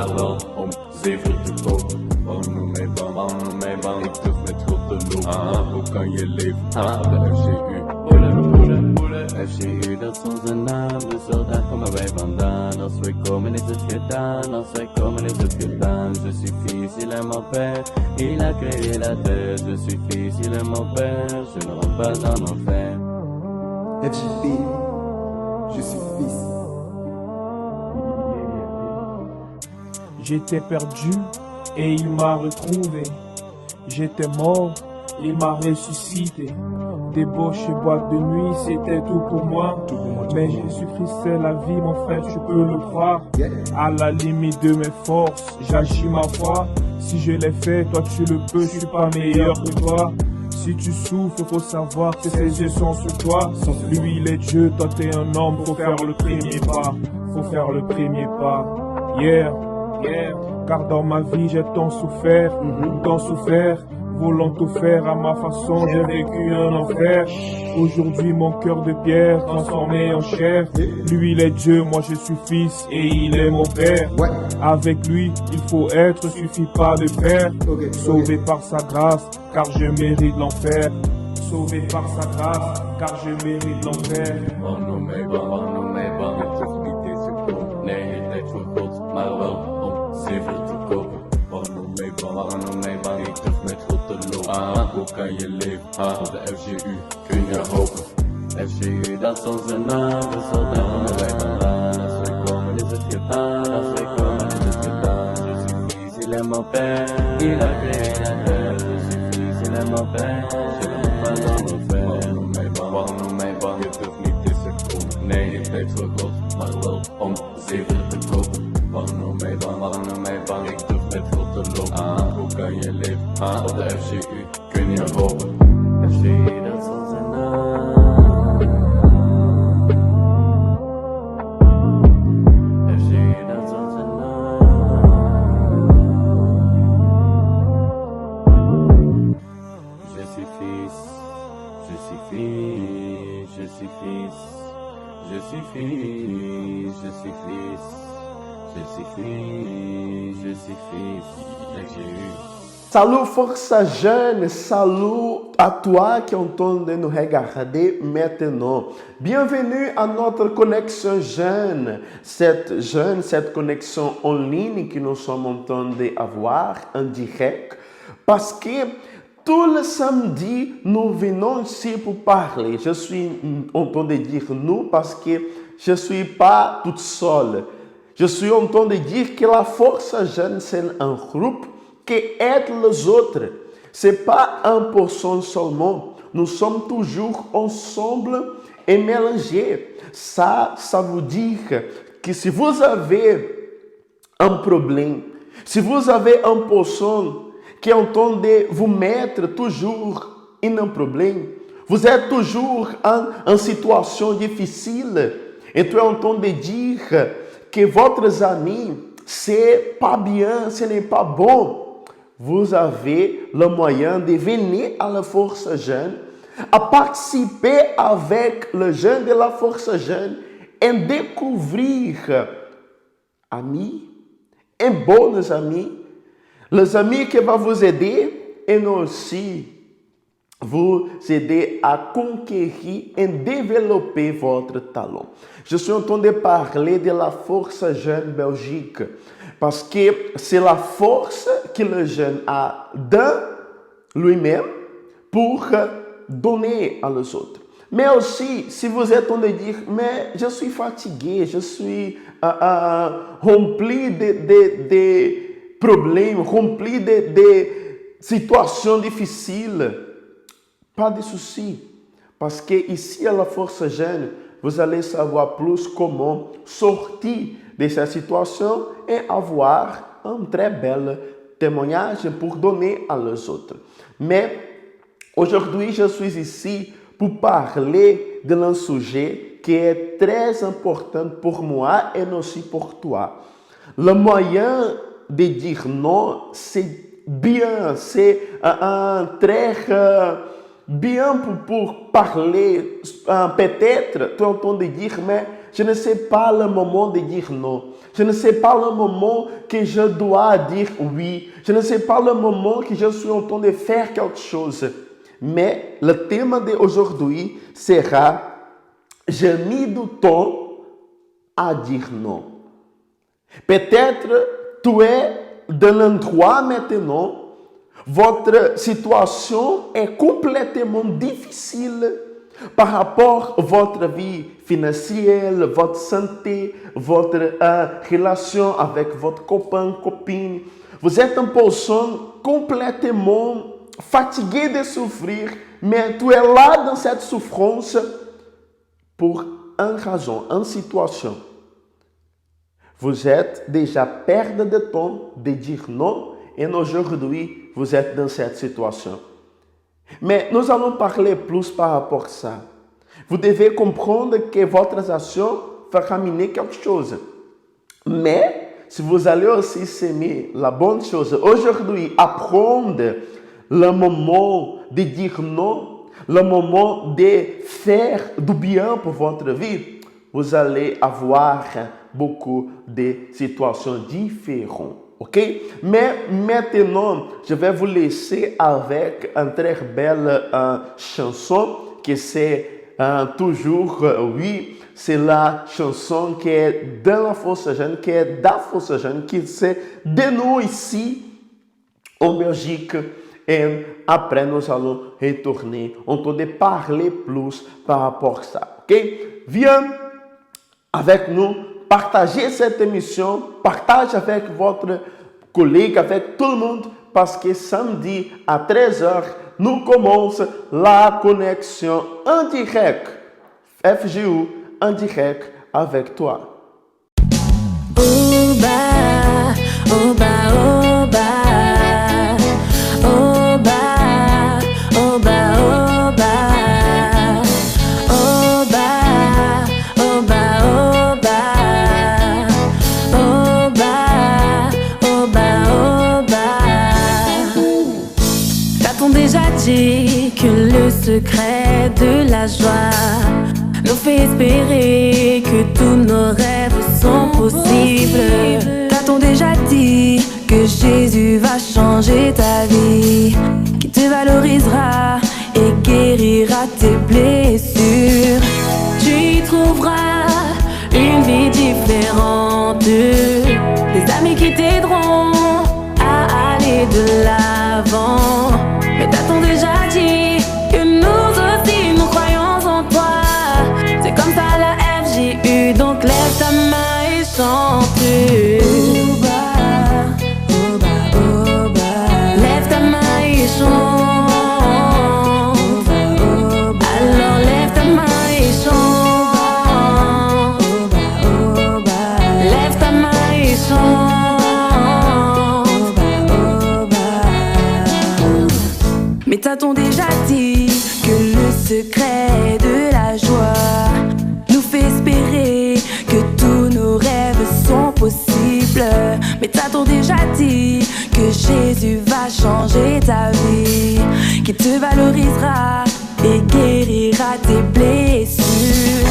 wel om 7 te kopen. Warm mee bang, ik durf met God te lopen. Hoe kan je leven? De FCU. FCU, dat is onze naam, dus zo daar komen wij vandaan. Als wij komen is het gedaan, als wij komen is het gedaan. Je suis fils, il est mon père, il a créé la terre. Je suis fils, il est mon père, je ne rentre pas en enfer. FJP, je suis fils. J'étais perdu et il m'a retrouvé. J'étais mort, il m'a ressuscité. Débauche et boîte de nuit, c'était tout pour moi. Mais Jésus-Christ c'est la vie, mon frère, tu peux le croire. À la limite de mes forces, j'agis ma foi. Si je l'ai fait, toi tu le peux, je suis pas meilleur que toi. Si tu souffres, faut savoir que ses yeux sont sur toi. Lui il est Dieu, toi t'es un homme, faut faire le premier pas. Faut faire le premier pas. Yeah. Car dans ma vie j'ai tant souffert, voulant tout faire à ma façon, j'ai vécu un enfer. Aujourd'hui mon cœur de pierre transformé en chair. Lui il est Dieu, moi je suis fils et il est mon père. Avec lui il faut être, suffit pas de faire. Sauvé par sa grâce, car je mérite l'enfer. Sauvé par sa grâce, car je mérite l'enfer. Maar wel om 7 te kopen. Waarom mee bang, ik durf met God te lopen. Hoe kan je leven? Voor de FCU kun je hopen. FCU, dat is onze naam, dus zo daar komen wij vandaan. Als wij komen is het gedaan, als wij komen is het gedaan. Je suis fils, il est mon père, il a créé la terre. Je suis fils, il est mon père, je ne rentre pas en enfer. Waarom mee bang, je durft niet te komen. Nee, ik leef voor God, maar wel om 7 te kopen. Waarom mee bang, ik durf met God te lopen. Hoe kan je leven? Op de FCU kun je hopen. FCU, dat is onze naam. FCU, dat is onze naam. Je suis fils, je suis fils, je suis fils, je suis fils, je suis fils. Je suis fils, Salut Força Jeune, salut à toi qui entend de nous regarder maintenant. Bienvenue à notre connexion jeune, cette connexion en ligne que nous sommes en train d'avoir en direct, parce que tout le samedi, nous venons ici pour parler. Je suis en train de dire nous parce que je ne suis pas toute seule. Je suis en train de dire que la Força Jeune, c'est un groupe qui aide les autres. Ce n'est pas une personne seulement. Nous sommes toujours ensemble et mélangés. Ça veut dire que si vous avez un problème, si vous avez une personne qui est en train de vous mettre toujours en un problème, vous êtes toujours en situation difficile et tu es en train de dire que votre ami, c'est pas bien, ce n'est pas bon. Vous avez le moyen de venir à la Força Jeune, à participer avec les jeunes de la Força Jeune et découvrir amis, et bons amis, les amis qui vont vous aider et nous aussi vous aider à conquérir et développer votre talent. Je suis en train de parler de la Força Jeune Belgique parce que c'est la force que le jeune a dans lui-même pour donner à les autres. Mais aussi, si vous êtes en train de dire, mais je suis fatigué, je suis rempli de problèmes, rempli de situations difficiles, pas de souci, parce que ici à la Força Jeune, vous allez savoir plus comment sortir de cette situation et avoir un très bel témoignage pour donner à les autres. Mais aujourd'hui, je suis ici pour parler d'un sujet qui est très important pour moi et aussi pour toi. Le moyen de dire non, c'est bien, c'est un très bien pour parler. Peut-être tu es en train de dire, mais je ne sais pas le moment de dire non. Je ne sais pas le moment que je dois dire oui. Je ne sais pas le moment que je suis en train de faire quelque chose. Mais le thème d'aujourd'hui sera « J'ai mis du temps à dire non ». Peut-être tu es dans un endroit maintenant, votre situation est complètement difficile par rapport à votre vie financière, votre santé, votre relation avec votre copain, copine. Vous êtes une personne complètement fatiguée de souffrir, mais tu es là dans cette souffrance pour une raison, une situation. Vous êtes déjà perdu de temps de dire non et aujourd'hui, vous êtes dans cette situation. Mais nous allons parler plus par rapport à ça. Vous devez comprendre que votre action va ramener quelque chose. Mais si vous allez aussi s'aimer la bonne chose, aujourd'hui, apprendre le moment de dire non, le moment de faire du bien pour votre vie, vous allez avoir beaucoup de situations différentes. Ok? Mais maintenant, je vais vous laisser avec une très belle chanson que c'est toujours, oui, c'est la chanson qui est dans la Force Jeune, qui est dans la Force Jeune, qui c'est de nous ici en Belgique. Et après, nous allons retourner, on peut parler plus par rapport à ça. Ok? Viens avec nous. Partagez cette émission, partagez avec votre collègue, avec tout le monde, parce que samedi à 13h, nous commençons la connexion en direct, FGU en direct avec toi. Oba, oba, oba, oba, oba, oba, oba, oba, déjà dit que le secret de la joie nous fait espérer que tous nos rêves sont possibles. T'a-t-on déjà dit que Jésus va changer ta vie, qui te valorisera et guérira tes blessures? Tu y trouveras une vie différente, des amis qui t'aideront à aller de l'avant. Mais t'a-t-on déjà dit que nous aussi nous croyons en toi? C'est comme ça la FGU, donc lève ta main et chante. Oba, oba, oba. Lève ta main et chante. Oba, oba. Alors lève ta main et chante. Oba, oba. Lève ta main et chante. Mais t'a-t-on déjà dit que le secret de la joie nous fait espérer que tous nos rêves sont possibles? Mais t'a-t-on déjà dit que Jésus va changer ta vie, qu'il te valorisera et guérira tes blessures?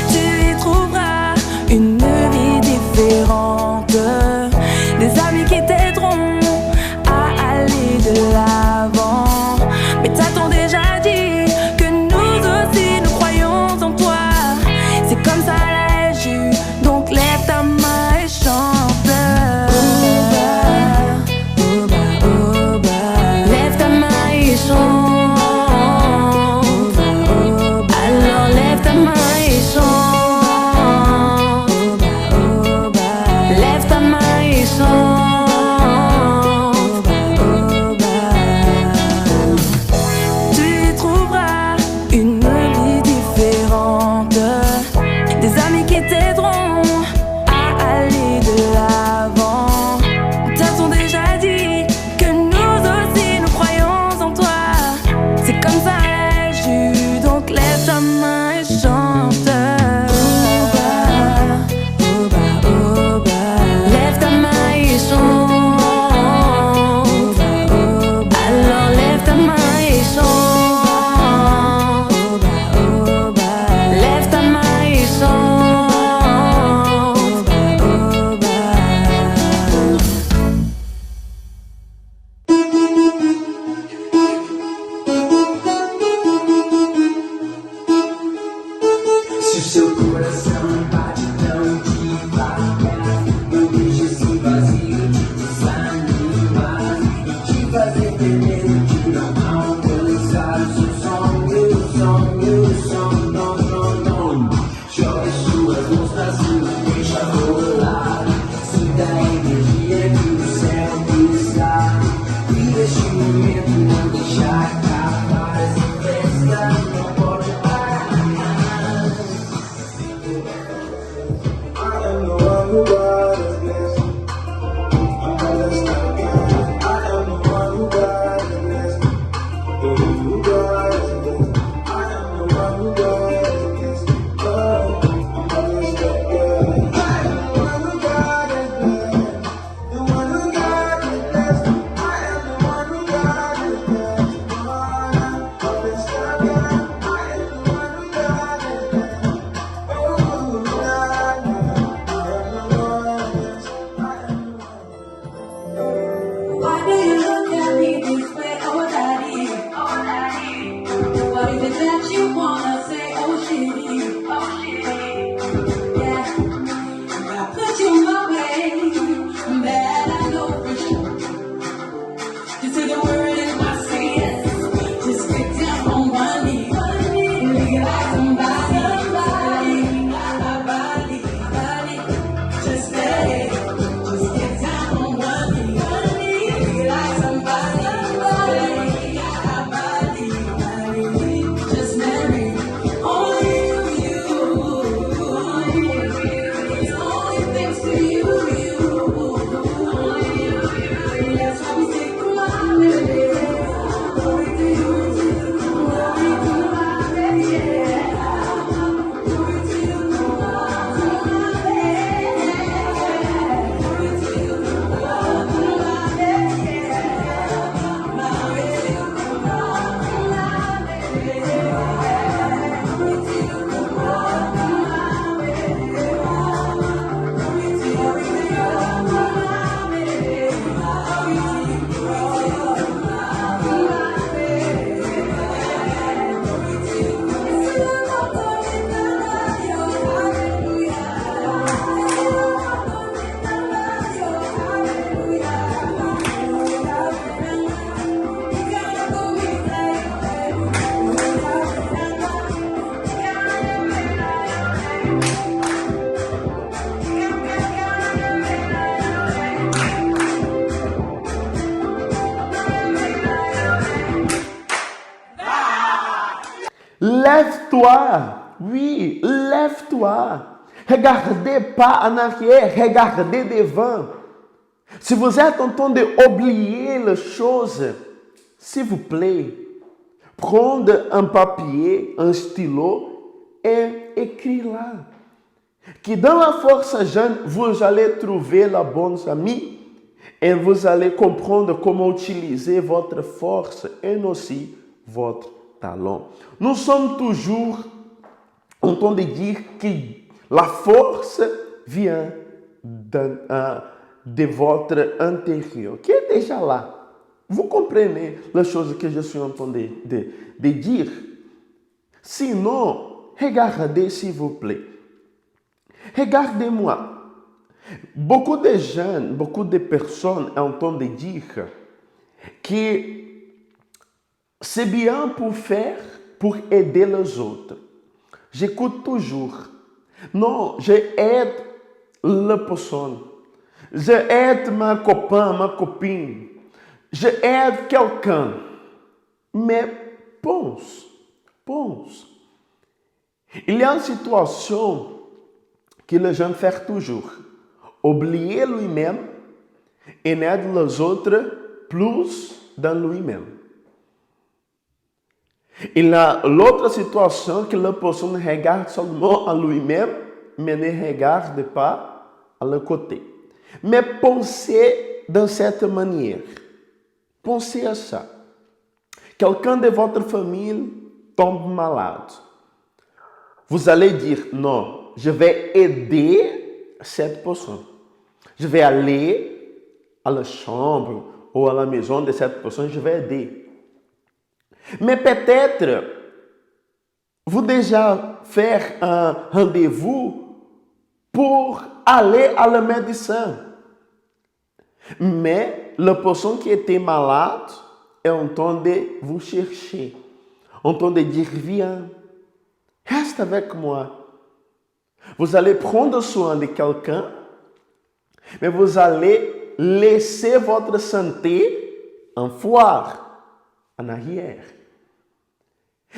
Tu y trouveras une vie différente, des amis qui t'aideront à aller de l'avant. Mais t'a-t-on déjà dit que nous aussi nous croyons en toi? C'est comme ça la FGU, donc lève ta main et chante. Oba, oba, oba. Lève ta main et chante. Oba, oba. Alors Why do you look at me this way, oh daddy? Oh daddy. What is it that you wanna say, oh shitty? Oh shitty. Yeah, I put you my way, that I know for sure. You say the word and I say yes. Just get down on one knee. Nigga like somebody. Just let it. Just get down on one knee. Nigga like somebody. Just marry. Only you. It's only thanks to you. That's why we stick to my baby. Glory to you. Glory to my baby. Glory to you. Glory to my baby. Glory to you. Glory to my baby. My baby. Glory to you. Lève-toi. Oui, lève-toi. Regardez pas en arrière, regardez devant. Si vous êtes en train d'oublier les choses, s'il vous plaît, prenez un papier, un stylo et écrivez-la. Que dans la force jeune, vous allez trouver la bonne amie et vous allez comprendre comment utiliser votre force et aussi votre talent. Nous sommes toujours en train de dire que la force vient de votre intérieur, qui est déjà là. Vous comprenez les choses que je suis en train de dire? Sinon, regardez s'il vous plaît. Regardez-moi. Beaucoup de jeunes, beaucoup de personnes sont en train de dire que c'est bien pour faire, pour aider les autres. J'écoute toujours. Non, je aide la personne. Je aide ma copain, ma copine. Je aide quelqu'un. Mais pense. Il y a une situation que les gens font toujours. Oublier lui-même et aide les autres plus dans lui-même. Il y a l'autre situation que la personne regarde seulement à lui-même, mais ne regarde pas à le côté. Mais pensez de cette manière. Pensez à ça. Quelqu'un de votre famille tombe malade. Vous allez dire, non, je vais aider cette personne. Je vais aller à la chambre ou à la maison de cette personne, je vais aider. Mais peut-être, vous déjà faire un rendez-vous pour aller à le médecin. Mais la personne qui était malade est en train de vous chercher. En train de dire, viens, reste avec moi. Vous allez prendre soin de quelqu'un, mais vous allez laisser votre santé en foire, en arrière.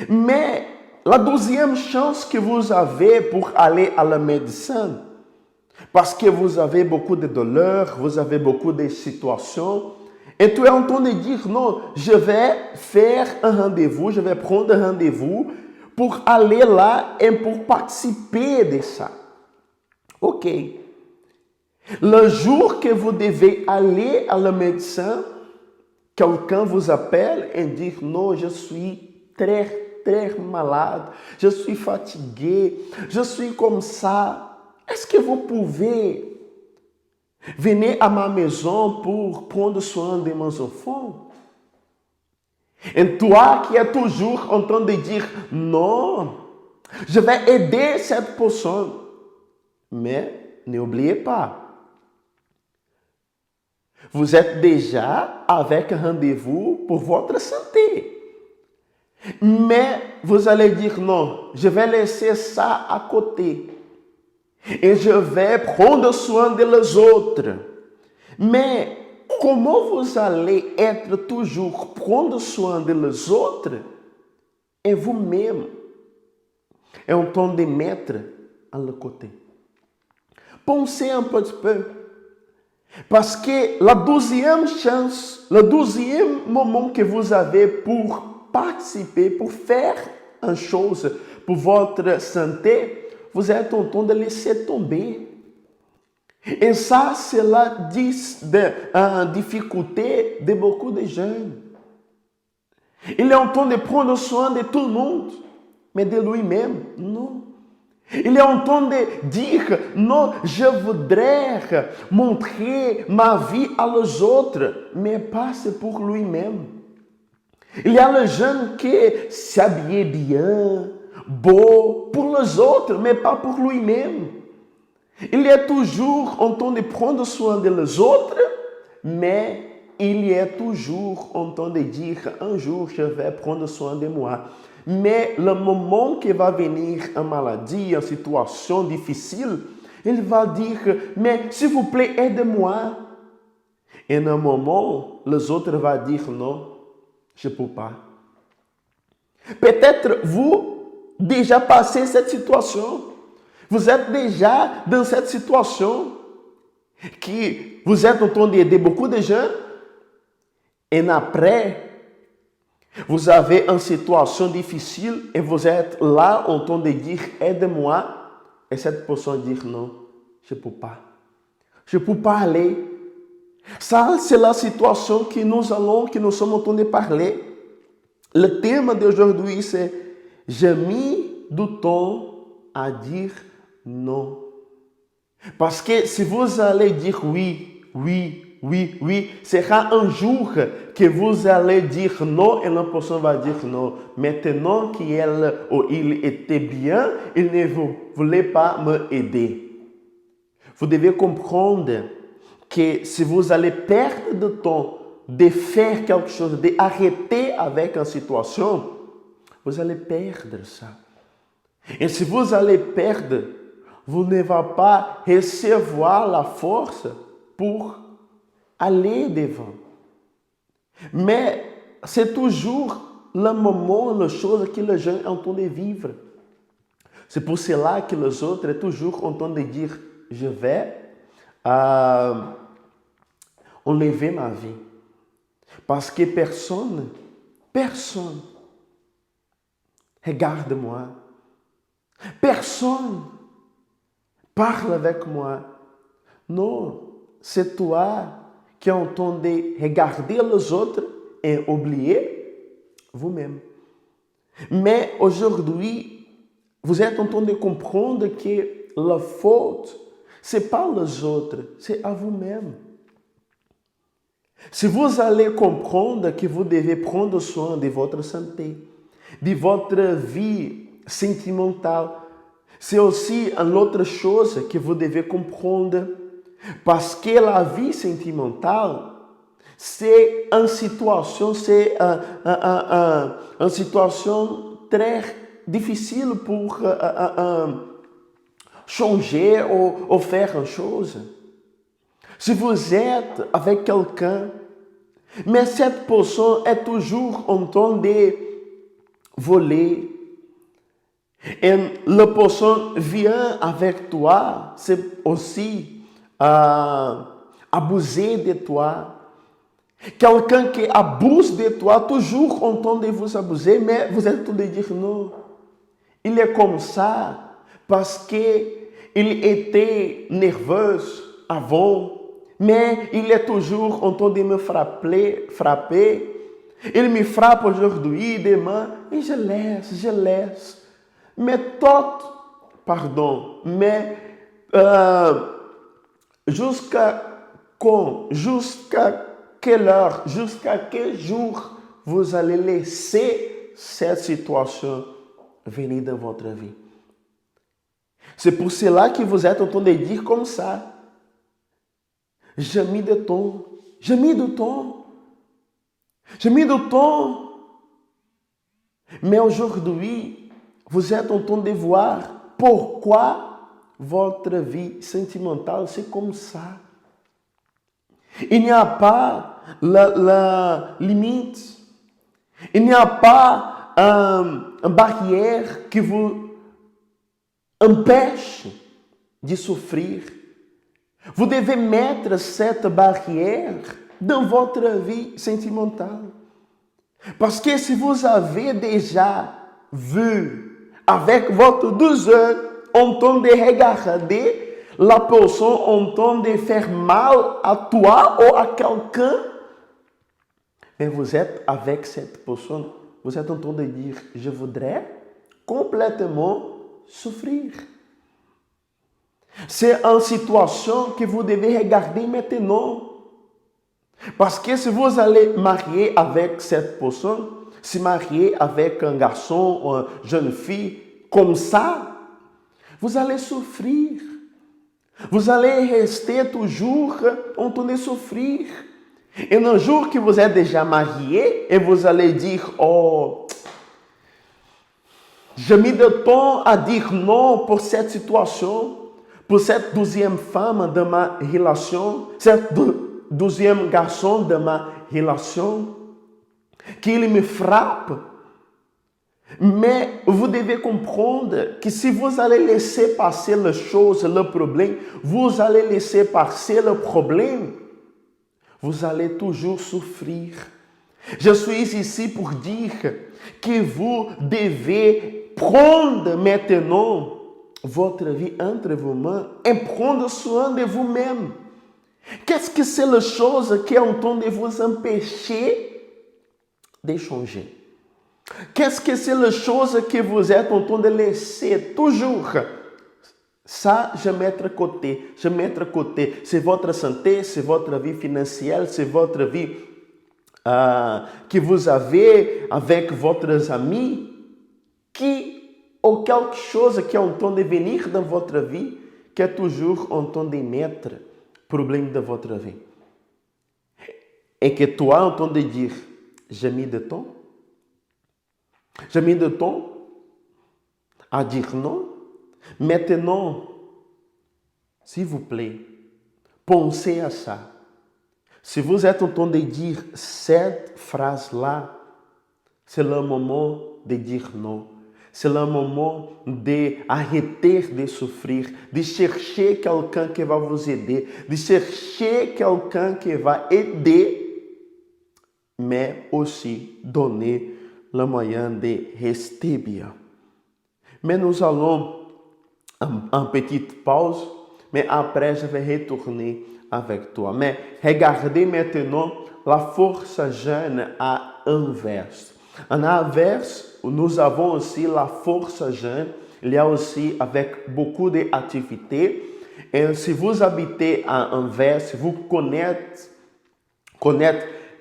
Mais la deuxième chance que vous avez pour aller à la médecine, parce que vous avez beaucoup de douleurs, vous avez beaucoup de situations, et tu es en train de dire, non, je vais faire un rendez-vous, je vais prendre un rendez-vous pour aller là et pour participer de ça. Ok. Le jour que vous devez aller à la médecin, quelqu'un vous appelle et dit, non, je suis très malade, je suis fatigué, je suis comme ça. Est-ce que vous pouvez venir à ma maison pour prendre soin de mes enfants? Et toi qui es toujours en train de dire, non, je vais aider cette personne. Mais n'oubliez pas, vous êtes déjà avec un rendez-vous pour votre santé. Mais vous allez dire, non, je vais laisser ça à côté. Et je vais prendre soin des autres. Mais comment vous allez être toujours prendre soin des autres et vous-même est en train de mettre à le côté? Pensez un petit peu. Parce que la deuxième chance, le deuxième moment que vous avez pour participer, pour faire une chose pour votre santé, vous êtes en train de laisser tomber. Et ça, c'est la difficulté de beaucoup de jeunes. Il est en train de prendre soin de tout le monde, mais de lui-même, non. Il est en train de dire, non, je voudrais montrer ma vie à les autres, mais pas c'est pour lui-même. Il y a le jeune qui s'habille bien, beau, pour les autres, mais pas pour lui-même. Il est toujours en train de prendre soin des autres, mais il est toujours en train de dire, un jour je vais prendre soin de moi. Mais le moment qu'il va venir une maladie, une situation difficile, il va dire, mais s'il vous plaît, aidez-moi. Et à un moment, les autres vont dire, non, je ne peux pas. Peut-être vous déjà passé cette situation. Vous êtes déjà dans cette situation que vous êtes en train d'aider beaucoup de gens et après, vous avez une situation difficile et vous êtes là en train de dire aide-moi et cette personne dit non, je ne peux pas. Je ne peux pas aller. Ça, c'est la situation que nous sommes en train de parler. Le thème d'aujourd'hui, c'est j'ai mis du temps à dire non. Parce que si vous allez dire oui, sera un jour que vous allez dire non et la personne va dire non. Maintenant qu'elle ou il était bien, il ne voulait pas m'aider. Vous devez comprendre que si vous allez perdre du temps de faire quelque chose, d'arrêter avec une situation, vous allez perdre ça. Et si vous allez perdre, vous ne allez pas recevoir la force pour aller devant. Mais c'est toujours le moment, la chose que les gens sont en train de vivre. C'est pour cela que les autres sont toujours en train de dire, je vais enlever ma vie. Parce que personne regarde moi. Personne parle avec moi. Non, c'est toi qui es en train de regarder les autres et oublier vous-même. Mais aujourd'hui, vous êtes en train de comprendre que la faute, ce n'est pas les autres, c'est à vous-même. Si vous allez comprendre que vous devez prendre soin de votre santé, de votre vie sentimentale, c'est aussi une autre chose que vous devez comprendre. Parce que la vie sentimentale, c'est une situation très difficile changer ou faire une chose. Si vous êtes avec quelqu'un, mais cette personne est toujours en train de voler, et la personne vient avec toi, c'est aussi abuser de toi. Quelqu'un qui abuse de toi, toujours en train de vous abuser, mais vous êtes en train de dire non. Il est comme ça parce qu'il était nerveux avant, mais il est toujours en train de me frapper. Il me frappe aujourd'hui, demain, et je laisse. Mais jusqu'à quand? Jusqu'à quelle heure? Jusqu'à quel jour vous allez laisser cette situation venir dans votre vie? C'est pour cela que vous êtes en train de dire comme ça. J'ai mis du temps. Mais aujourd'hui, vous êtes en train de voir pourquoi votre vie sentimentale, c'est comme ça. Il n'y a pas la limite. Il n'y a pas une barrière qui vous empêche de souffrir. Vous devez mettre cette barrière dans votre vie sentimentale. Parce que si vous avez déjà vu avec votre douceur en train de regarder la personne en train de faire mal à toi ou à quelqu'un, mais vous êtes avec cette personne, vous êtes en train de dire, je voudrais complètement souffrir. C'est une situation que vous devez regarder maintenant. Parce que si vous allez marier avec cette personne, se marier avec un garçon ou une jeune fille comme ça, vous allez souffrir. Vous allez rester toujours en train de souffrir. Et un jour que vous êtes déjà marié, et vous allez dire, oh, j'ai mis du temps à dire non pour cette situation, pour cette deuxième femme de ma relation, cette deuxième garçon de ma relation, qu'il me frappe. Mais vous devez comprendre que si vous allez laisser passer les choses, le problème, vous allez laisser passer le problème, vous allez toujours souffrir. Je suis ici pour dire que vous devez prendre maintenant votre vie entre vos mains et prendre soin de vous-même. Qu'est-ce que c'est la chose qui est en train de vous empêcher de changer? Qu'est-ce que c'est la chose que vous êtes en train de laisser toujours? Ça, je mets de côté. C'est votre santé, c'est votre vie financière, c'est votre vie que vous avez avec votre amis, ou quelque chose qui est en train de venir dans votre vie, qui est toujours en train de mettre problème dans votre vie. Et que toi, en train de dire, j'ai mis de temps à dire non. Maintenant, s'il vous plaît, pensez à ça. Si vous êtes en train de dire cette phrase-là, c'est le moment de dire non. C'est le moment d'arrêter de souffrir, de chercher quelqu'un qui va vous aider, de chercher quelqu'un qui va aider, mais aussi donner le moyen de rester bien. Mais nous allons en petite pause, mais après je vais retourner avec toi. Mais regardez maintenant la force jeune à inverse. En inverse, nous avons aussi la force jeune. Il y a aussi avec beaucoup d'activités. Et si vous habitez à Anvers, vous connaissez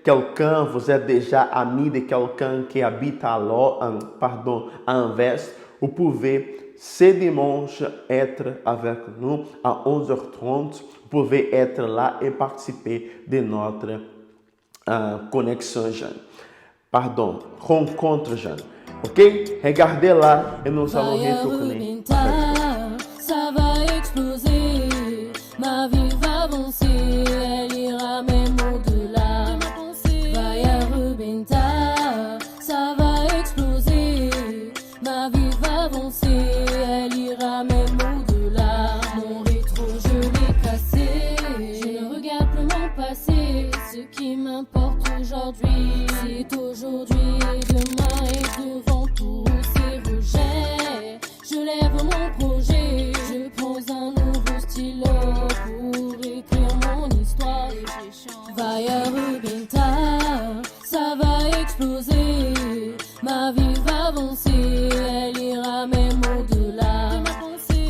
quelqu'un, vous êtes déjà ami de quelqu'un qui habite à Anvers, vous pouvez ce dimanche être avec nous à 11h30. Vous pouvez être là et participer de notre connexion jeune. Rencontre jeune. Ok? Regardez là et nous allons retourner. Ma vie va avancer, elle ira même au-delà. Vaya rebenta, ça va exploser. Ma vie va avancer, elle ira même au-delà. Mon rétro, je l'ai cassé. Je ne regarde plus mon passé. Ce qui m'importe aujourd'hui, c'est aujourd'hui et demain. Et devant tous ces rejets, je lève mon projet. Je prends un nouveau stylo pour écrire mon histoire. Vaya rebenta, ça va exploser. Ma vie va avancer, elle ira même au-delà.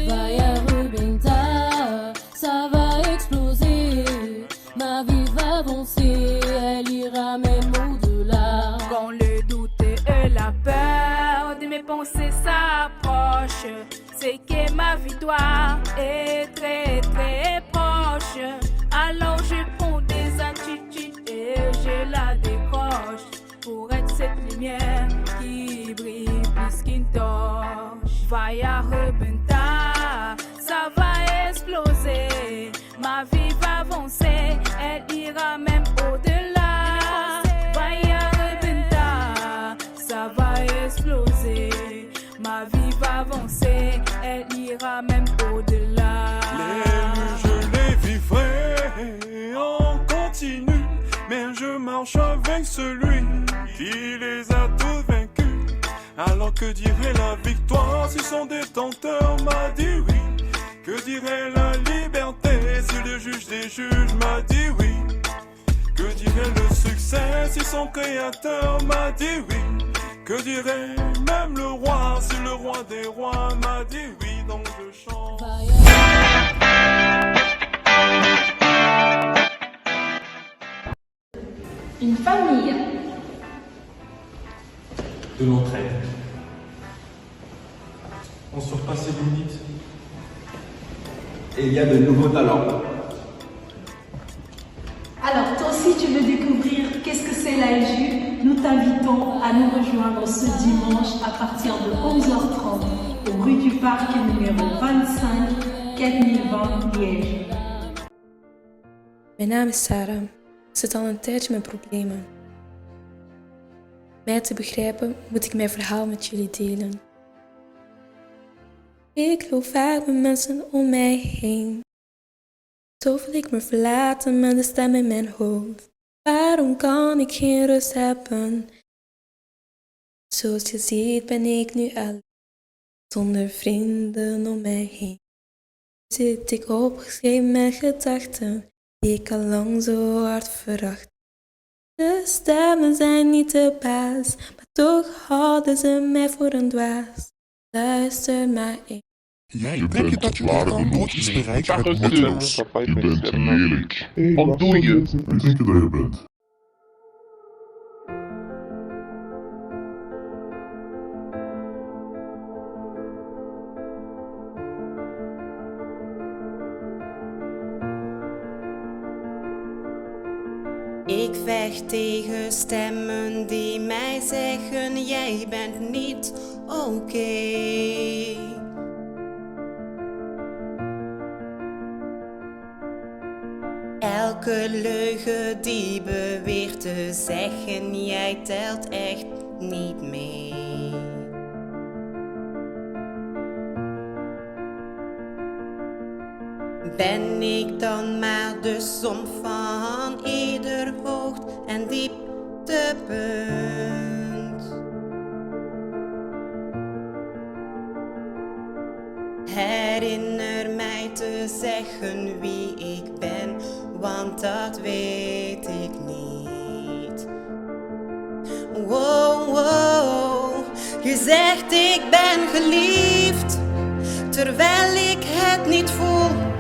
Vaya rebenta, ça va exploser. Ma vie va avancer, elle ira même au-delà. Quand le doute et la peur de mes pensées s'approchent, c'est que ma victoire est très très proche. Alors je prends des attitudes et je la décroche pour être cette lumière qui brille plus qu'une torche. Vaya rebenta, ça va exploser. Ma vie va avancer, elle ira même au-delà. Vaya rebenta, ça va exploser. Ma vie va avancer, elle ira même au-delà. Les nuits, je les vivrai en continu, mais je marche avec celui qui les a tous vaincus. Alors que dirait la victoire si son détenteur m'a dit oui? Que dirait la liberté si le juge des juges m'a dit oui? Que dirait le succès si son créateur m'a dit oui? Que dirait même le roi si le roi des rois m'a dit oui? Donc je chante. Une famille. De l'entraide. On surpasse les limites. Et il y a de nouveaux talents. Alors, toi aussi, tu veux découvrir qu'est-ce que c'est la LJU? Nous t'invitons à nous rejoindre ce dimanche à partir de 11h30 au rue du Parc numéro 25, 4020 Liège. Mijn naam is Sarah. Ik zit al een tijdje met problemen. Om mij te begrijpen moet ik mijn verhaal met jullie delen. Ik loop vaak met mensen om mij heen. Zo voel ik me verlaten met de stem in mijn hoofd. Waarom kan ik geen rust hebben? Zoals je ziet ben ik nu alleen, zonder vrienden om mij heen. Zit ik opgeschreven met gedachten die ik al lang zo hard veracht. De stemmen zijn niet de baas, maar toch houden ze mij voor een dwaas. Luister maar eens. Jij denkt dat je nog nooit iets bereikt met nutteloos. Je bent lelijk. Wat doe je? Wie denk je dat je bent? Ik vecht tegen stemmen die mij zeggen: jij bent niet oké. Elke leugen die beweert te zeggen: jij telt echt niet mee. Ben ik dan maar de som van ieder hoogte- en dieptepunt? Herinner mij te zeggen wie ik ben, want dat weet ik niet. Wow, wow, je zegt ik ben geliefd, terwijl ik het niet voel.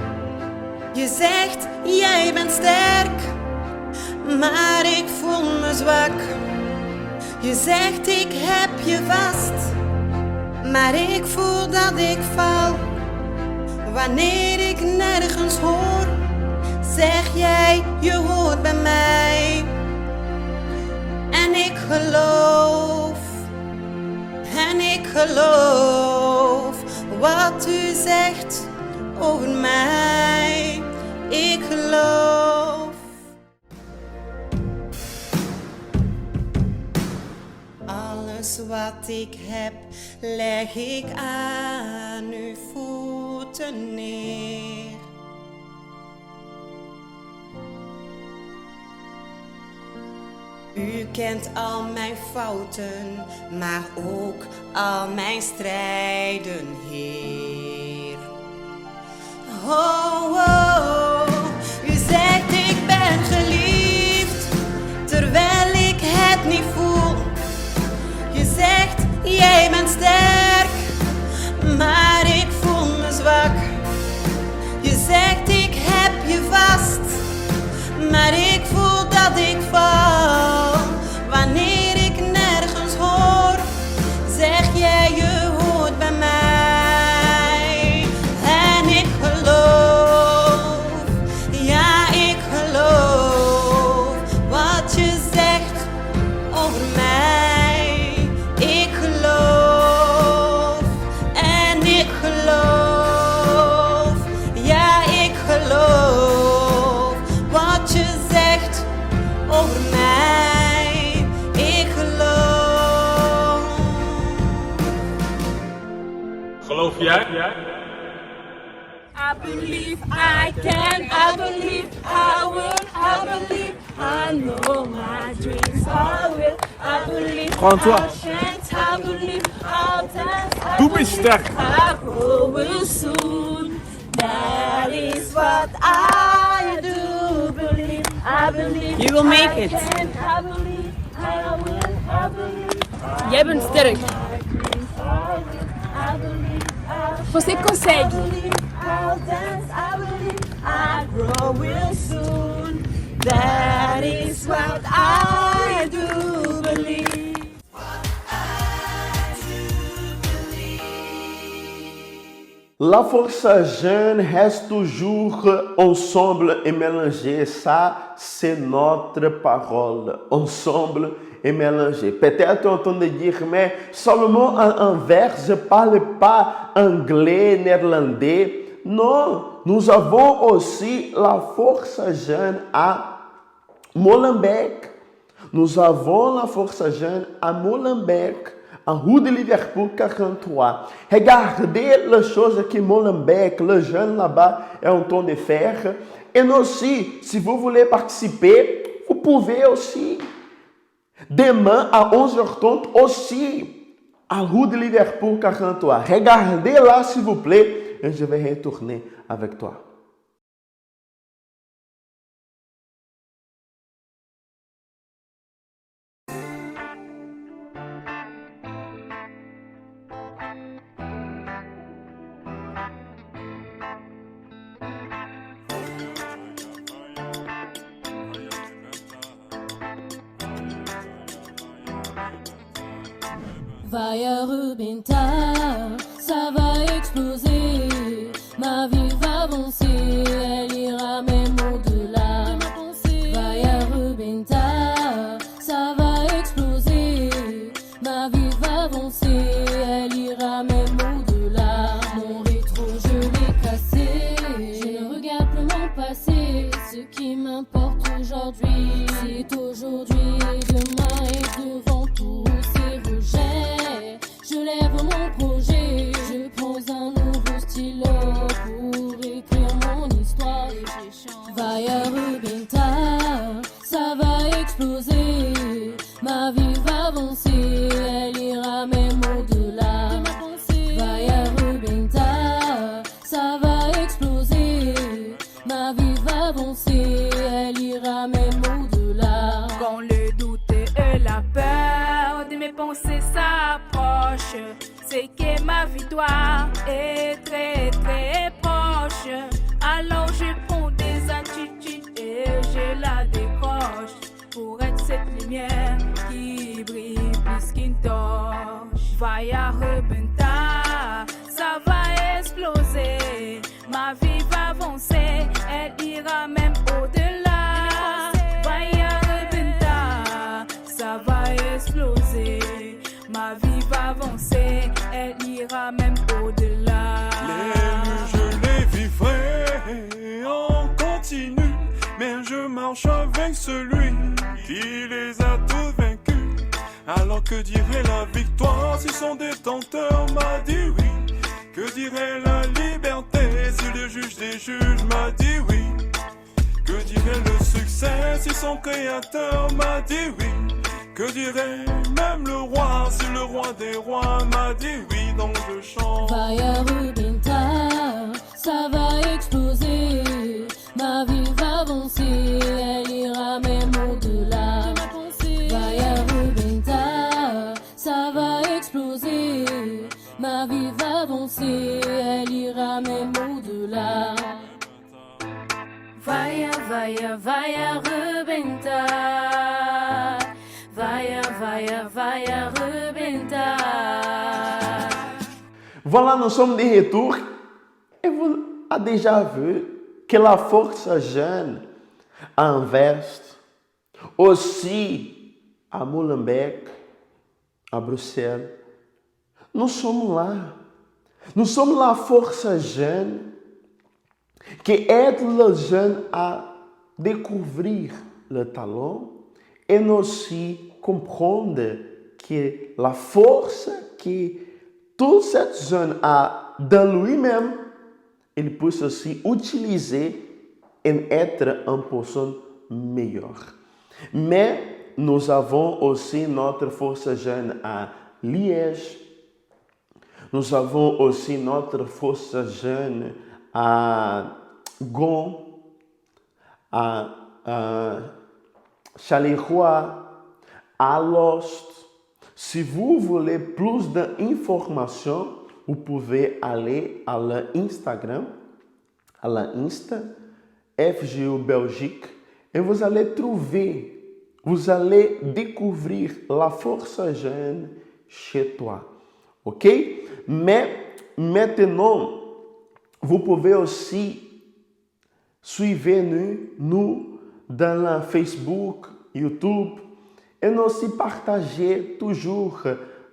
Je zegt jij bent sterk, maar ik voel me zwak. Je zegt ik heb je vast, maar ik voel dat ik val. Wanneer ik nergens hoor, zeg jij je hoort bij mij. En ik geloof wat u zegt over mij. wat ik heb, leg ik aan uw voeten neer. U kent al mijn fouten, maar ook al mijn strijden, Heer. Oh, oh, u zegt ik ben geliefd, terwijl ik het niet voel. Je zegt jij bent sterk, maar ik voel me zwak. Je zegt ik heb je vast, maar ik voel dat ik val. Wanneer ik nergens hoor, zeg jij je hoort bij mij. En ik geloof, ja ik geloof wat je zegt over mij. Ik geloof en ik geloof, ja ik geloof wat je zegt over mij. Ik geloof. Geloof jij? I believe I can, I believe I will, I believe I know my dreams I will, I believe I'll chant, I believe I'll dance, Doe me sterk. I grow will soon. That is what I do believe. I believe You will make it. I believe I will, I believe. Jij bent sterk. Você consegue. I'll dance, I believe I grow real soon. That is what I do believe. La force jeune reste toujours ensemble et mélangée. Ça, c'est notre parole. Ensemble et mélangée. Peut-être on entend dire, mais seulement en vers, je ne parle pas anglais, néerlandais. Non, nous avons aussi la force jeune à Molenbeek. Nous avons la force jeune à Molenbeek, en rue de Liverpool 43. Regardez les choses que Molenbeek, le jeune là-bas, est en train de faire. Et aussi, si vous voulez participer, vous pouvez aussi. Demain à 11h30 aussi, à rue de Liverpool 43. Regardez là, s'il vous plaît, et je vais retourner avec toi. Vaya Rubinta, ça va exploser. Ma vie va avancer, elle ira même au-delà. Vaya Rubinta, ça va exploser. Ma vie va avancer, elle ira même au-delà. Mon rétro, je l'ai cassé. Je ne regarde plus mon passé. Ce qui m'importe aujourd'hui, c'est aujourd'hui et demain et devant tous ces rejets. Je lève mon projet, je prends un nouveau stylo pour écrire mon histoire. Vaya Rubinta, ça va exploser. Ma vie va avancer, elle ira même au-delà. Vaya Rubinta, ça va exploser. Ma vie va avancer, elle ira même au-delà. Quand le doute et la peur de mes pensées s'approchent, c'est que ma victoire est très très proche. Alors je prends des attitudes et je la décroche pour être cette lumière qui brille plus qu'une torche. Vaya Rubinta, ça va exploser. Ma vie va avancer, elle ira même au-delà. Vaya Rubinta, ça va exploser. Ma vie va avancer, elle ira même au-delà. Les je les vivrai en continu, mais je marche avec celui qui les a tous vaincus. Alors que dirait la victoire si son détenteur m'a dit oui? Que dirait la liberté si le juge des juges m'a dit oui? Que dirait le succès si son créateur m'a dit oui? Que dirait même le roi si le roi des rois m'a dit oui? Donc je chante. Vaya Rubenta, ça va exploser. Ma vie va avancer, elle ira même au-delà. Vaya Rubenta, ça va exploser. Ma vie va avancer, elle ira même au-delà. Vaya, vaya, vaya Rubenta. Vaya, vaya, vaya Rubenta. Voilà, nous sommes de retour. Et vous avez déjà vu que la force jeune à Anvers, aussi à Molenbeek, à Bruxelles, nous sommes là. Nous sommes la force jeune qui aide les jeunes à découvrir le talent et aussi comprendre que la force que tout cet jeune a dans lui-même, il peut aussi utiliser et être une personne meilleure. Mais nous avons aussi notre force jeune à Liège. Nous avons aussi notre force jeune à Gand, à Charleroi, à Alost. Si vous voulez plus d'informations, vous pouvez aller à l'Instagram, à l'Insta, FGU Belgique, et vous allez trouver, vous allez découvrir la force jeune chez toi. Ok? Mais maintenant, vous pouvez aussi suivre nous dans la Facebook, YouTube, et nous aussi partager toujours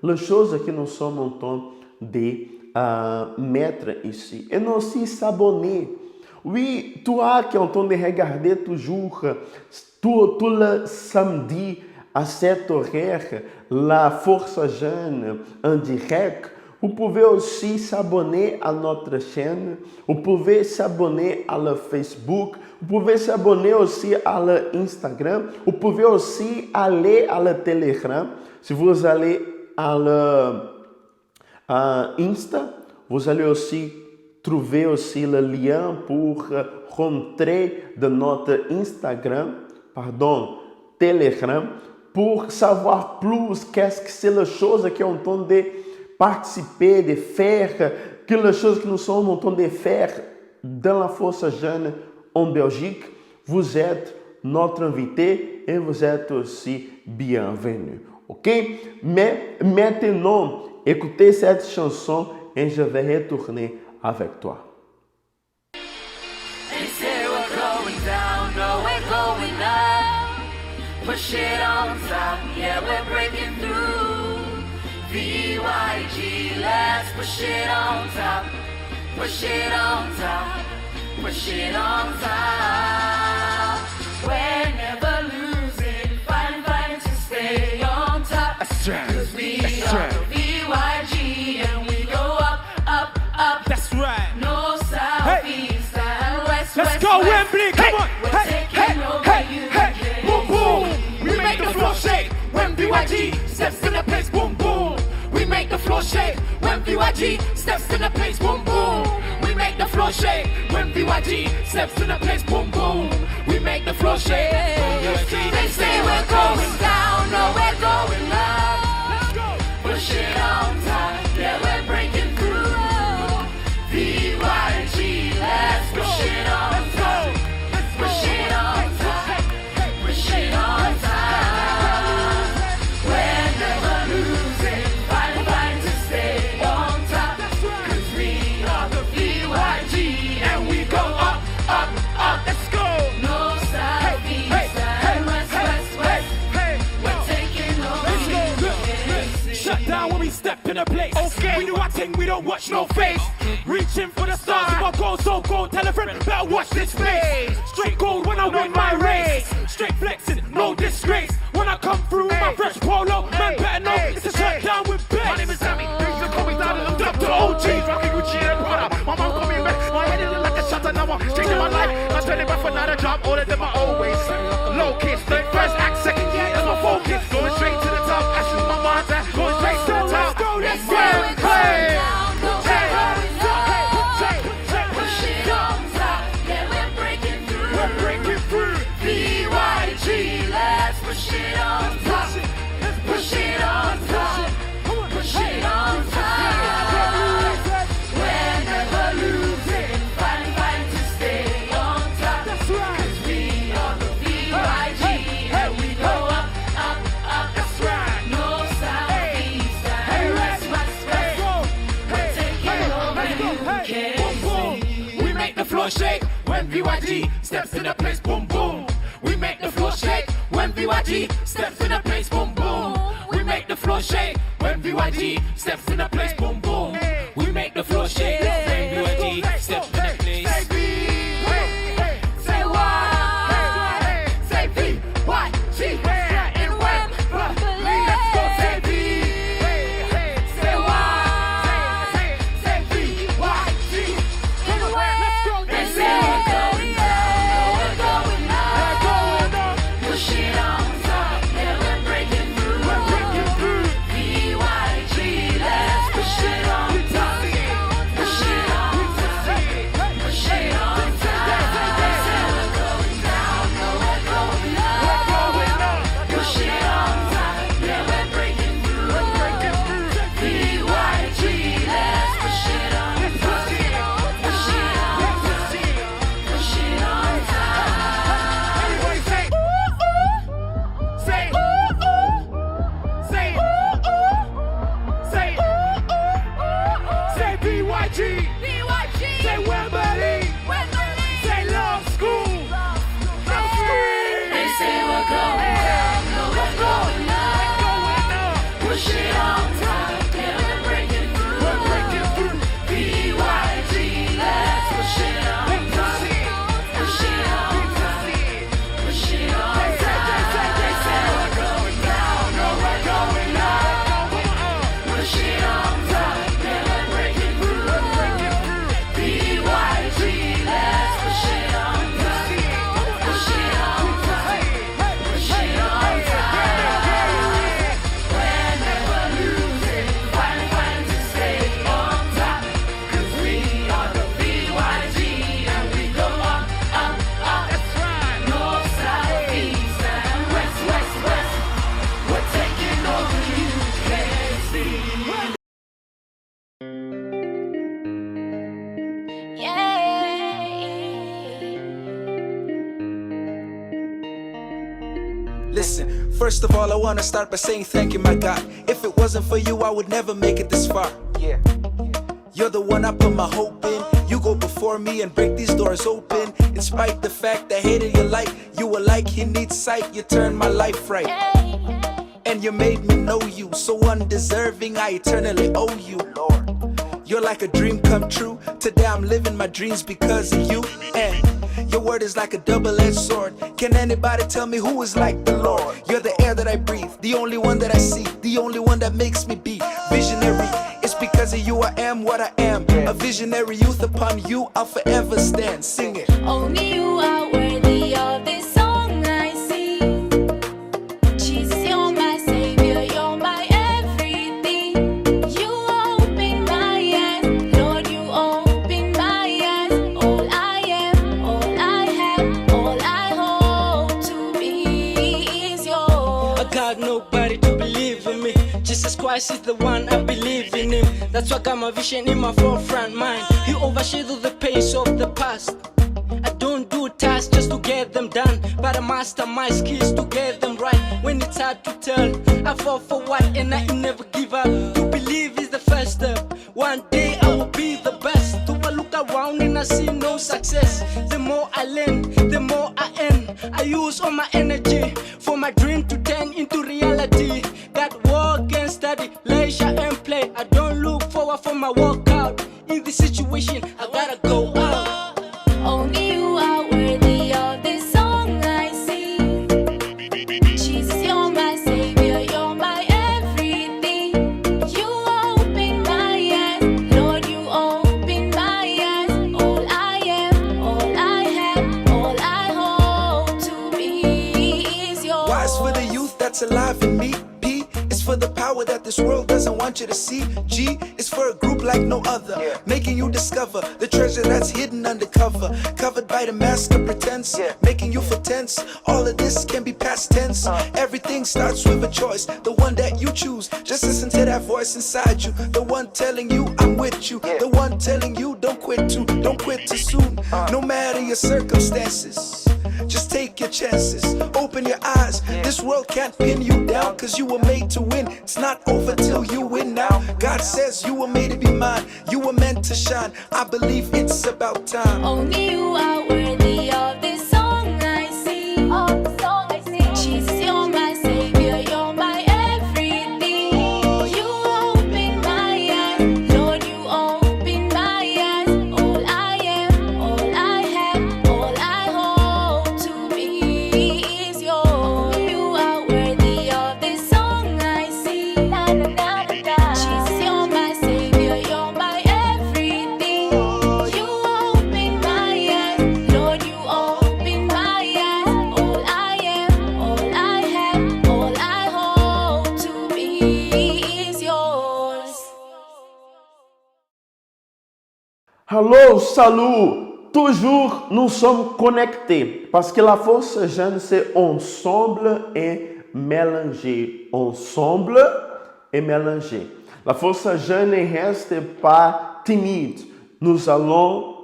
les choses que nous sommes en train de mettre ici. Et nous aussi s'abonner. Oui, toi qui es en train de regarder toujours, tout le samedi à 7 heures, la Force Jeune en direct, vous pouvez aussi s'abonner à notre chaîne, vous pouvez s'abonner à le Facebook, vous pouvez s'abonner aussi à l'Instagram, vous pouvez aussi aller à le Telegram. Si vous allez à Insta, vous allez aussi trouver aussi le lien pour rentrer dans notre Telegram, pour savoir plus qu'est-ce que c'est les choses qui ont en train de participer, de faire, que les choses que nous sommes en train de faire dans la Force Jeune en Belgique. Vous êtes notre invité et vous êtes aussi bienvenu. Ok? Mais maintenant, écoutez cette chanson et je vais retourner avec toi. They say we're going down, no, we're going up. Push it on top, yeah, we're breaking through. VYG, let's push it on top. Push it on top, push it on top. We're never losing, fighting to stay on top. Cause we are the VYG and we go up, up, up. That's right. No south, east, and west, Let's west, go, west. Wembley, come on. We're Hey, taking over you again. boom, boom. We make the floor shake when BYG steps in the place, boom, boom. We make the floor shake when BYG steps in the place, boom, boom. We make the floor shake when BYG steps in the place, boom, boom. We make the floor shake. They say we're going down, no, we're going up. Push it on top, yeah, we're breaking through. VYG, let's push it on top. Push it on top, push it on top. We're never losing, fighting to stay on top. Cause we are the VYG and we go up, up, up. Let's go. No south, east, and west, west, west. We're taking over. Shut down when we step in a place. Okay. We do our thing, we don't watch no face. Reaching for the stars, if I go so gold, tell a friend, better watch this space. Straight gold when I win my race. Straight flexing, no disgrace. When I come through my fresh polo, man better all of them are always low kids. First act, second year, that's my focus. Going straight to the top, I shoot my mind out. Going straight to the top. Let's go, play. Push it on top, yeah, we're breaking through. We're breaking through. BYG, let's push it on top. Push it on top. Push it on top. We're never losing. Fighting to stay on top. 'Cause we are the BYG. And we go up, up, up. That's right. North, south, east, and west. We're taking over, you can't see. We make the floor shake when BYG steps in the place, boom boom. We make the floor shake when BYG steps in the place, boom boom. We make the floor shake when BYG steps in the place, boom boom. We make the floor shake when BYG steps in the place. Say what? Say BYG and when let's go say B. Say what? Say BYG and when let's go They say we're going down, we're going up. Push it on top, yeah, we're breaking through. BYG, let's push it on top. Push it on top. Push it on top. They say we're going down, no, we're going up. Push it on top, yeah, we're breaking through. BYG, let's push it on top. Push it on top. Push it on top. Everybody say ooh ooh. Say ooh ooh. Say ooh ooh. Say ooh ooh. Say BYG. Say Wembley. Say Love School. Love School. They say we're going down, no, we're going up. Push it on top, yeah, we're breaking through. BYG, let's push it on top. Push it on top. Push it on top. They say we're going down, no, we're going up. Push it on top, yeah, we're breaking through. BYG, let's push it on top. Push it on top. Push it on top. We're never losing. Fighting to stay on top. 'Cause we are the BYG and we go up, up, up. That's right. North, south, east, and west, west, west. We're taking over, you can't see. Listen, first of all, I wanna start by saying thank you, my God. If it wasn't for you, I would never make it this far. Yeah. You're the one I put my hope in. You go before me and break these doors open. In spite the fact I hated your light, you were like he needs sight. You turned my life right. And you made me know you. So undeserving, I eternally owe you, Lord. You're like a dream come true. Today I'm living my dreams because of you. And your word is like a double-edged sword. Can anybody tell me who is like the Lord? You're the air that I breathe, the only one that I see, the only one that makes me be visionary. It's because of you I am what I am. A visionary youth, upon you I'll forever stand. Sing it. Only you are worthy of this song I sing. Jesus, you're my savior, you're my everything. You open my eyes, Lord, you open my eyes. All I am, all I have, all I hope to be is yours. I got nobody to believe in me. Jesus Christ is the one, I believe in him. That's why I got my vision in my forefront mind. He overshadowed the pace of the past. I don't do tasks just to get them done, but I master my skills to get them right. When it's hard to tell, I fall for what and I never give up. To believe is the first step. One day I will be the best. Do I look around and I see no success? The more I learn, the more I earn. I use all my energy for my dream to turn into reality. That work and study, leisure and play. I don't look forward for my workout. In this situation, I gotta go out. Only you are worthy of this song I sing. Jesus, you're my savior, you're my everything. You open my eyes, Lord, you open my eyes. All I am, all I have, all I that's alive in me. P is for the power that this world doesn't want you to see. G is for a group like no other, making you discover the treasure that's hidden undercover, covered by the mask of pretense, making you feel tense. All of this can be past tense. Everything starts with a choice, the one that you choose. Just listen to that voice inside you, the one telling you I'm with you, the one telling you don't quit too soon. No matter your circumstances, just take your chances, open your eyes. This world can't pin you down, cause you were made to win. It's not over till you win now. God says you were made to be mine, you were meant to shine. I believe it's about time. Only you are worthy of this song I sing. Jesus, you're my savior, you're my everything. You open my eyes, Lord, you open my eyes. All I am, all I have, all I hope to be is yours. You are worthy of this song I sing. Jesus, you're my savior, you're my everything. You open my eyes, Lord, you open my eyes. All I am, all I have, all I hope to be is yours. Allô, salut! Toujours, nous sommes connectés parce que la force jeune, c'est ensemble et mélanger. Ensemble et mélanger. La force jeune ne reste pas timide. Nous allons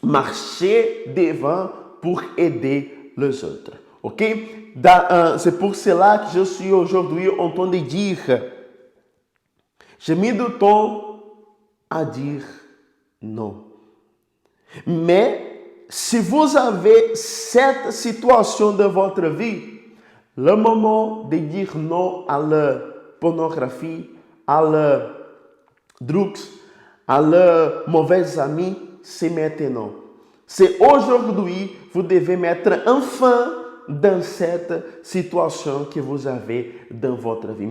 marcher devant pour aider les autres. Ok? C'est pour cela que je suis aujourd'hui en train de dire, j'ai mis du temps à dire non. Mais si vous avez cette situation de votre vie, le moment de dire non à la pornographie, à la drugs, à leurs mauvais amis, c'est maintenant. C'est aujourd'hui vous devez mettre un fin dans cette situation que vous avez dans votre vie.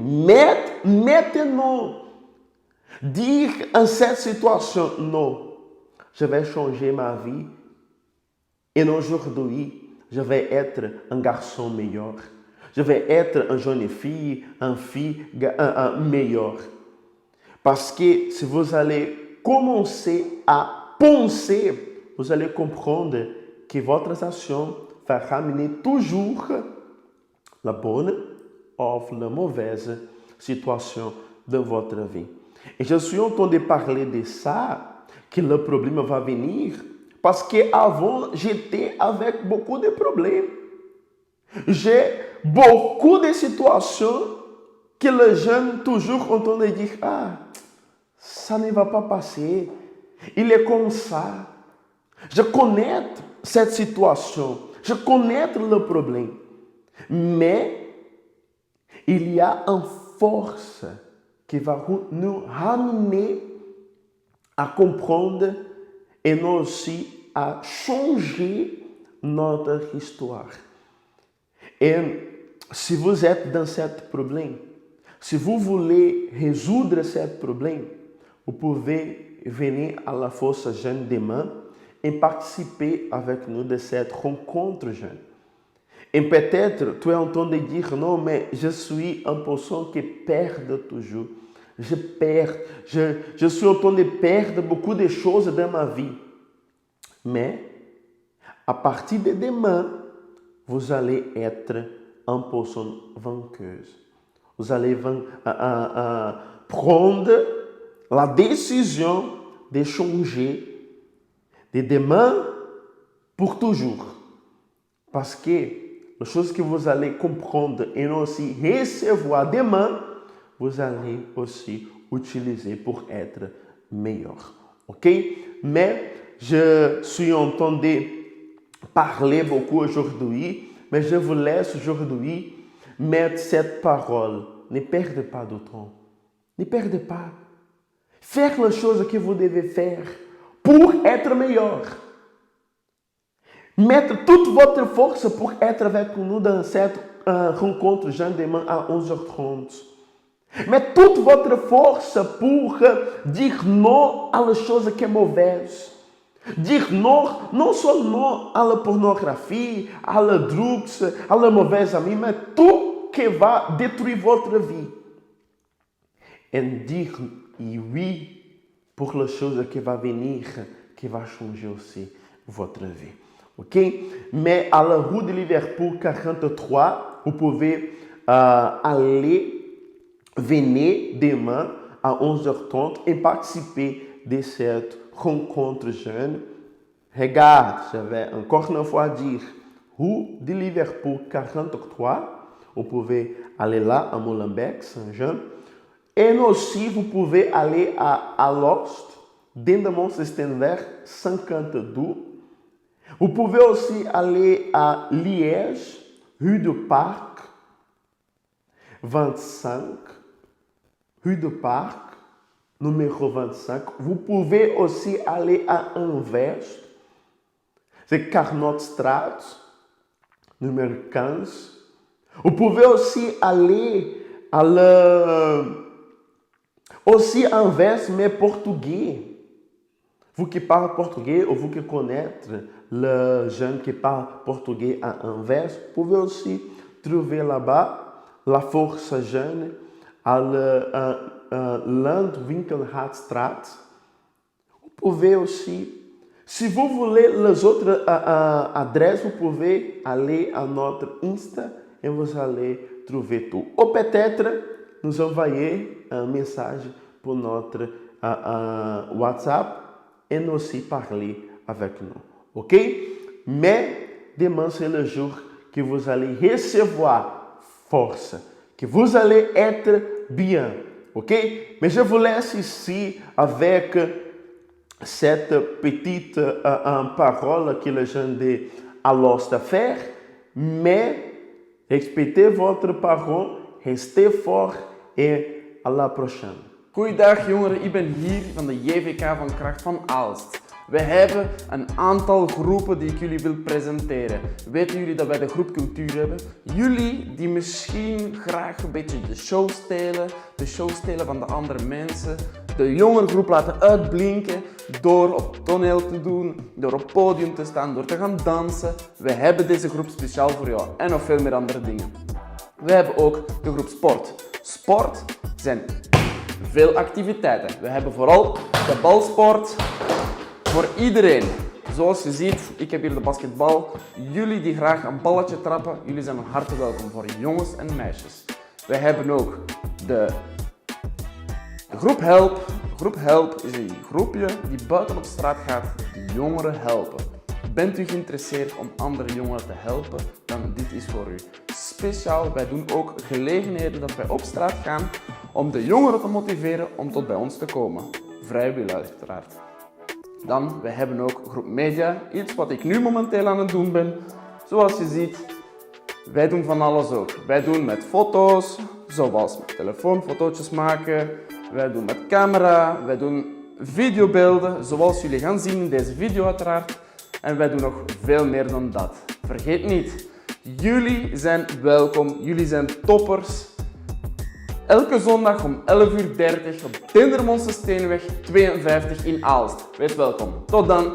Maintenant, dire en cette situation, non, je vais changer ma vie et aujourd'hui, je vais être un garçon meilleur. Je vais être une jeune fille, un meilleur. Parce que si vous allez commencer à penser, vous allez comprendre que votre action va ramener toujours la bonne ou la mauvaise situation de votre vie. Et je suis en train de parler de ça, que le problème va venir, parce qu'avant, j'étais avec beaucoup de problèmes. J'ai beaucoup de situations que les jeunes toujours en train de dire, ah, ça ne va pas passer, il est comme ça. Je connais cette situation, je connais le problème, mais il y a une force qui va nous ramener à comprendre et nous aussi à changer notre histoire. Et si vous êtes dans ce problème, si vous voulez résoudre ce problème, vous pouvez venir à la force jeune demain et participer avec nous de cette rencontre jeune. Et peut-être tu es en train de dire non, mais je suis une personne qui perd toujours. Je suis en train de perdre beaucoup de choses dans ma vie. Mais à partir de demain, vous allez être une personne vainqueuse. Vous allez prendre la décision de changer de demain pour toujours. Parce que les choses que vous allez comprendre et aussi recevoir demain, vous allez aussi utiliser pour être meilleur. Ok? Mais je suis en train de parler beaucoup aujourd'hui, mais je vous laisse aujourd'hui mettre cette parole. Ne perdez pas de temps. Ne perdez pas. Faire les choses que vous devez faire pour être meilleur. Mettre toute votre force pour être avec nous dans cette rencontre jeune demain à 11h30. Mettez toute votre force pour dire non à la chose qui est mauvaise. Dire non, non seulement à la pornographie, à la drugs, à la mauvaise amie, mais tout qui va détruire votre vie. Et dire oui pour les choses qui vont venir, qui vont changer aussi votre vie. Ok? Mais à la rue de Liverpool 43, vous pouvez venir demain à 11h30 et participer de cette rencontre jeune. Regarde, je vais encore une fois dire, rue de Liverpool 43, vous pouvez aller là à Molenbeek, Saint-Jean. Et aussi, vous pouvez aller à Alost, dentro de Mont-Saint-Steenweg 52. Vous pouvez aussi aller à Liège, rue de Parc 25, rue de Parc, numéro 25. Vous pouvez aussi aller à Anvers, c'est Carnotstraat, numéro 15. Vous pouvez aussi aller à aussi Anvers, mais portugais. Vous qui parlez portugais ou vous qui connaissez les jeunes qui parlent portugais à Anvers, vous pouvez aussi trouver là-bas la force jeune à Landwinkelhartstraat. Vous pouvez aussi, si vous voulez les autres adresses, vous pouvez aller à notre Insta et vous allez trouver tout. Ou peut-être nous envoyer un message pour notre WhatsApp et nous aussi parler avec nous. Ok? Mais demain, c'est le jour que vous allez recevoir force, que vous allez être bien. Ok? Mais je vous laisse ici avec cette petite parole que les gens de Alost a faire. Mais respectez votre parole, restez fort et à la prochaine. Goeiedag jongeren, ik ben hier van de JVK van Kracht van Aalst. We hebben een aantal groepen die ik jullie wil presenteren. Weten jullie dat wij de groep cultuur hebben? Jullie die misschien graag een beetje de show stelen van de andere mensen. De jongere groep laten uitblinken door op toneel te doen, door op podium te staan, door te gaan dansen. We hebben deze groep speciaal voor jou en nog veel meer andere dingen. We hebben ook de groep sport. Sport zijn veel activiteiten. We hebben vooral de balsport voor iedereen. Zoals je ziet, ik heb hier de basketbal. Jullie die graag een balletje trappen, jullie zijn van harte welkom voor jongens en meisjes. We hebben ook de groep Help. De groep Help is een groepje die buiten op straat gaat, die jongeren helpen. Bent u geïnteresseerd om andere jongeren te helpen? Dan dit is voor u. Speciaal, wij doen ook gelegenheden dat wij op straat gaan om de jongeren te motiveren om tot bij ons te komen. Vrijwillig uiteraard. Dan, we hebben ook groep media, iets wat ik nu momenteel aan het doen ben. Zoals je ziet, wij doen van alles ook. Wij doen met foto's, zoals met telefoonfotootjes maken. Wij doen met camera, wij doen videobeelden, zoals jullie gaan zien in deze video uiteraard. En wij doen nog veel meer dan dat. Vergeet niet, jullie zijn welkom, jullie zijn toppers. Elke zondag om 11:30 op Dendermondse Steenweg 52 in Aalst. Wees welkom. Tot dan.